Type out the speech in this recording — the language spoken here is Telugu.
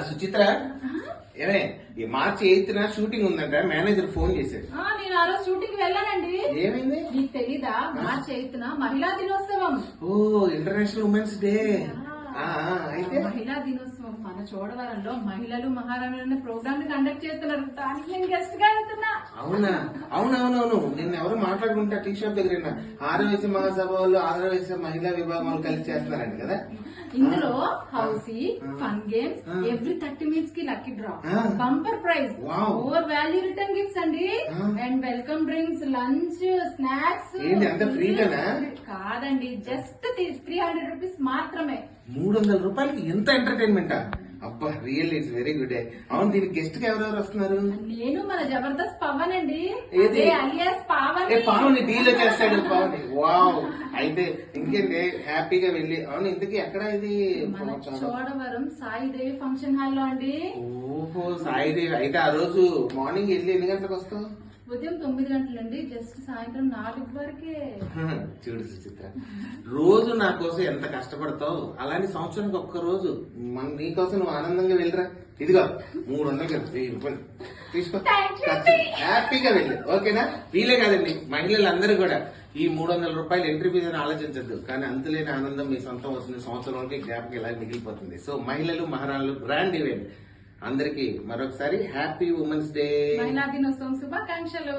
సుచిత్ర ఏమే ఈ మార్చి 8న షూటింగ్ ఉందంట మేనేజర్ ఫోన్ చేశాడు. నేను ఆ రోజు షూటింగ్ వెళ్ళానండి. ఏమైంది నీకు తెలీదా? మార్చి 8న మహిళా దినోత్సవం. ఓ ఇంటర్నేషనల్ ఉమెన్స్ డే. అయితే మహిళా దినోత్సవం మన చోడవరంలో మహిళలు మహారాణులు ప్రోగ్రామ్ ని కండక్ట్ చేస్తున్నారు. దానికి నేను గెస్ట్ గా వెళ్తున్నా. అవునా? అవునవునవును నిన్న ఎవరు మాట్లాడుకుంటా టీ షాప్ దగ్గర ఆదివాసీ మహాసభ వాళ్ళు ఆదివాసీ మహిళా విభాగం వాళ్ళు కలిసి చేస్తున్నారండి కదా. ఇందులో housie fun games every 30 minutes కి lucky draw, bumper prize, over value return gifts అండి, and welcome drinks, lunch, snacks. కాదండి, జస్ట్ 300 రూపీస్ మాత్రమే. 300 రూపాయలకి ఎంత ఎంటర్టైన్మెంటా? అబ్బా రియల్ ఇట్స్ వెరీ గుడ్. అవును దీనికి గెస్ట్ గా ఎవరెవరు వస్తున్నారు? నేను మన జబర్దస్త్ పవన్ అండి, అలియాస్ పావని డీల్ చేస్తాడు పావని. వావ్ అయితే ఇంకేంటి హ్యాపీగా వెళ్ళి. అవును ఇంతకీ ఎక్కడ ఇది? చోడవరం సాయిదేవి ఫంక్షన్ హాల్ లో అండి. ఓహో సాయిదేవి. అయితే ఆ రోజు మార్నింగ్ వెళ్ళి ఎన్ని గంటలకు వస్తావు? ఉదయం 9 గంటలండి, జస్ట్ సాయంత్రం 4 వరకే. చూడు సుచిత్ర, రోజు నా కోసం ఎంత కష్టపడతావు, అలాంటి సంవత్సరానికి ఒక్క రోజు నీకోసం నువ్వు ఆనందంగా వెళ్ళరా. ఇదిగో 300 1000 రూపాయలు తీసుకో, హ్యాపీగా వెళ్ళి. ఓకేనా? వీలే కాదండి మహిళలందరూ కూడా ఈ 300 రూపాయలు ఎంట్రీ ఫీజు అని ఆలోచించద్దు, కానీ అంతులేని ఆనందం మీ సొంతం వస్తుంది. సంవత్సరానికి జ్ఞాపకం ఇలా మిగిలిపోతుంది. సో మహిళలు మహారాణులు గ్రాండ్ ఈవెంట్. అందరికి మరొకసారి హ్యాపీ ఉమెన్స్ డే, మహిళా దినోత్సవం శుభాకాంక్షలు.